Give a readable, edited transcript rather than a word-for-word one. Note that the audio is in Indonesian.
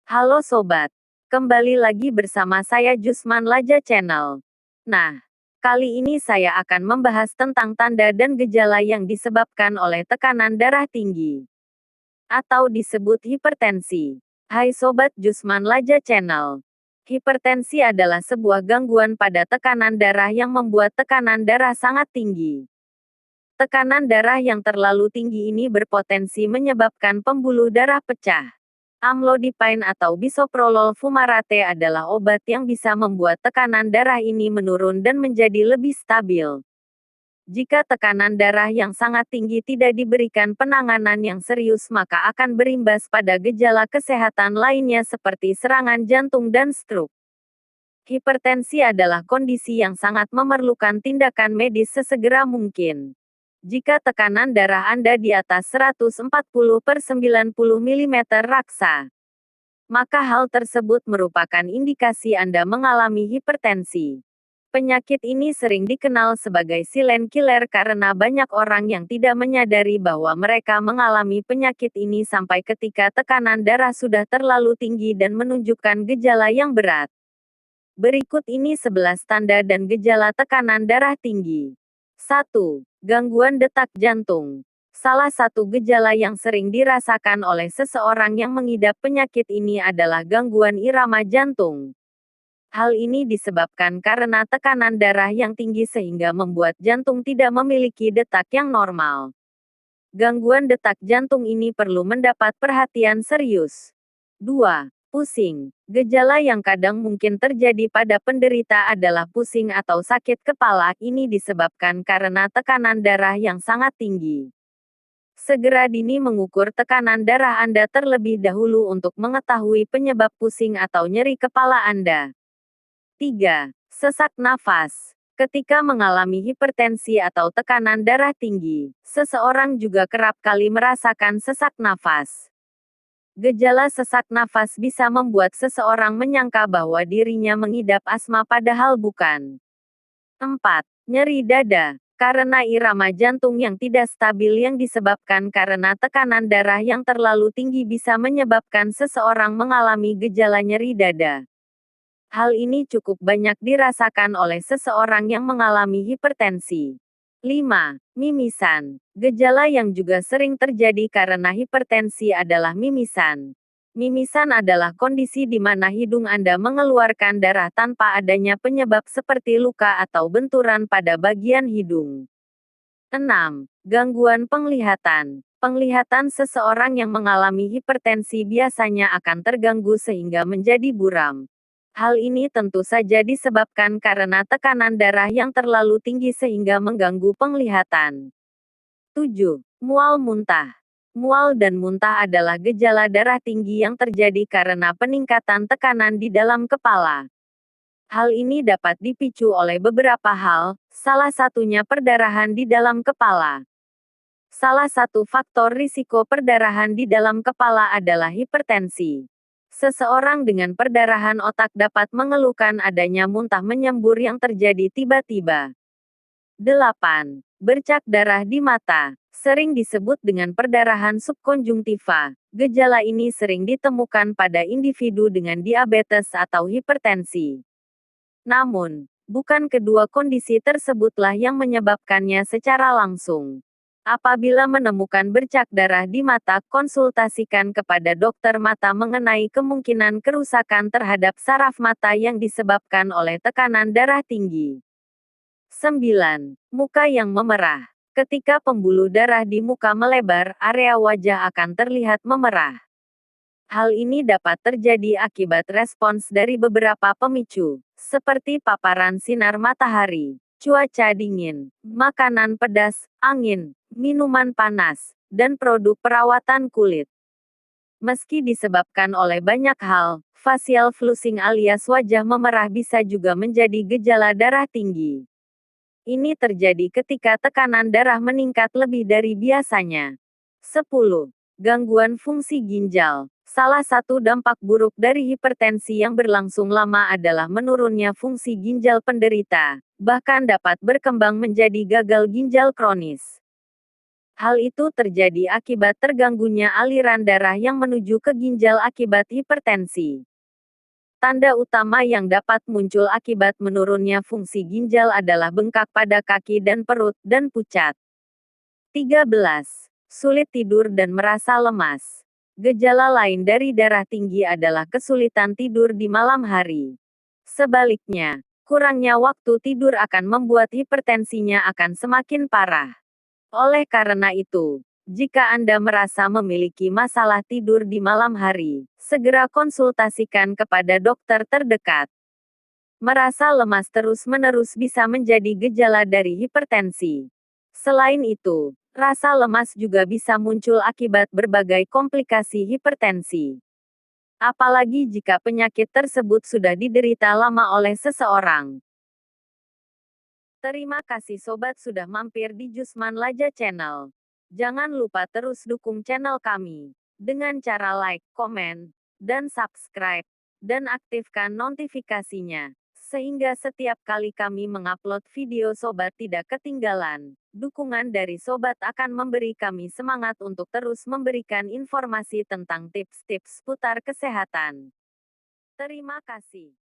Halo sobat, kembali lagi bersama saya Jusman Laja Channel. Nah, kali ini saya akan membahas tentang tanda dan gejala yang disebabkan oleh tekanan darah tinggi, atau disebut hipertensi. Hai sobat Jusman Laja Channel. Hipertensi adalah sebuah gangguan pada tekanan darah yang membuat tekanan darah sangat tinggi. Tekanan darah yang terlalu tinggi ini berpotensi menyebabkan pembuluh darah pecah. Amlodipine atau bisoprolol fumarate adalah obat yang bisa membuat tekanan darah ini menurun dan menjadi lebih stabil. Jika tekanan darah yang sangat tinggi tidak diberikan penanganan yang serius, maka akan berimbas pada gejala kesehatan lainnya seperti serangan jantung dan stroke. Hipertensi adalah kondisi yang sangat memerlukan tindakan medis sesegera mungkin. Jika tekanan darah Anda di atas 140/90 mm raksa, maka hal tersebut merupakan indikasi Anda mengalami hipertensi. Penyakit ini sering dikenal sebagai silent killer karena banyak orang yang tidak menyadari bahwa mereka mengalami penyakit ini sampai ketika tekanan darah sudah terlalu tinggi dan menunjukkan gejala yang berat. Berikut ini 11 tanda dan gejala tekanan darah tinggi. 1. Gangguan detak jantung. Salah satu gejala yang sering dirasakan oleh seseorang yang mengidap penyakit ini adalah gangguan irama jantung. Hal ini disebabkan karena tekanan darah yang tinggi sehingga membuat jantung tidak memiliki detak yang normal. Gangguan detak jantung ini perlu mendapat perhatian serius. 2. Pusing. Gejala yang kadang mungkin terjadi pada penderita adalah pusing atau sakit kepala. Ini disebabkan karena tekanan darah yang sangat tinggi. Segera dini mengukur tekanan darah Anda terlebih dahulu untuk mengetahui penyebab pusing atau nyeri kepala Anda. 3. Sesak nafas. Ketika mengalami hipertensi atau tekanan darah tinggi, seseorang juga kerap kali merasakan sesak nafas. Gejala sesak nafas bisa membuat seseorang menyangka bahwa dirinya mengidap asma padahal bukan. 4. Nyeri dada. Karena irama jantung yang tidak stabil yang disebabkan karena tekanan darah yang terlalu tinggi bisa menyebabkan seseorang mengalami gejala nyeri dada. Hal ini cukup banyak dirasakan oleh seseorang yang mengalami hipertensi. 5. Mimisan. Gejala yang juga sering terjadi karena hipertensi adalah mimisan. Mimisan adalah kondisi di mana hidung Anda mengeluarkan darah tanpa adanya penyebab seperti luka atau benturan pada bagian hidung. 6. Gangguan penglihatan. Penglihatan seseorang yang mengalami hipertensi biasanya akan terganggu sehingga menjadi buram. Hal ini tentu saja disebabkan karena tekanan darah yang terlalu tinggi sehingga mengganggu penglihatan. 7. Mual muntah. Mual dan muntah adalah gejala darah tinggi yang terjadi karena peningkatan tekanan di dalam kepala. Hal ini dapat dipicu oleh beberapa hal, salah satunya perdarahan di dalam kepala. Salah satu faktor risiko perdarahan di dalam kepala adalah hipertensi. Seseorang dengan perdarahan otak dapat mengeluhkan adanya muntah menyembur yang terjadi tiba-tiba. 8. Bercak darah di mata. Sering disebut dengan perdarahan subkonjungtiva. Gejala ini sering ditemukan pada individu dengan diabetes atau hipertensi. Namun, bukan kedua kondisi tersebutlah yang menyebabkannya secara langsung. Apabila menemukan bercak darah di mata, konsultasikan kepada dokter mata mengenai kemungkinan kerusakan terhadap saraf mata yang disebabkan oleh tekanan darah tinggi. 9. Muka yang memerah. Ketika pembuluh darah di muka melebar, area wajah akan terlihat memerah. Hal ini dapat terjadi akibat respons dari beberapa pemicu, seperti paparan sinar matahari, cuaca dingin, makanan pedas, angin, minuman panas, dan produk perawatan kulit. Meski disebabkan oleh banyak hal, facial flushing alias wajah memerah bisa juga menjadi gejala darah tinggi. Ini terjadi ketika tekanan darah meningkat lebih dari biasanya. 10. Gangguan fungsi ginjal. Salah satu dampak buruk dari hipertensi yang berlangsung lama adalah menurunnya fungsi ginjal penderita, bahkan dapat berkembang menjadi gagal ginjal kronis. Hal itu terjadi akibat terganggunya aliran darah yang menuju ke ginjal akibat hipertensi. Tanda utama yang dapat muncul akibat menurunnya fungsi ginjal adalah bengkak pada kaki dan perut, dan pucat. 13. Sulit tidur dan merasa lemas. Gejala lain dari darah tinggi adalah kesulitan tidur di malam hari. Sebaliknya, kurangnya waktu tidur akan membuat hipertensinya akan semakin parah. Oleh karena itu, jika Anda merasa memiliki masalah tidur di malam hari, segera konsultasikan kepada dokter terdekat. Merasa lemas terus-menerus bisa menjadi gejala dari hipertensi. Selain itu, rasa lemas juga bisa muncul akibat berbagai komplikasi hipertensi. Apalagi jika penyakit tersebut sudah diderita lama oleh seseorang. Terima kasih sobat sudah mampir di Jusman Laja Channel. Jangan lupa terus dukung channel kami dengan cara like, komen, dan subscribe, dan aktifkan notifikasinya, sehingga setiap kali kami mengupload video sobat tidak ketinggalan. Dukungan dari sobat akan memberi kami semangat untuk terus memberikan informasi tentang tips-tips seputar kesehatan. Terima kasih.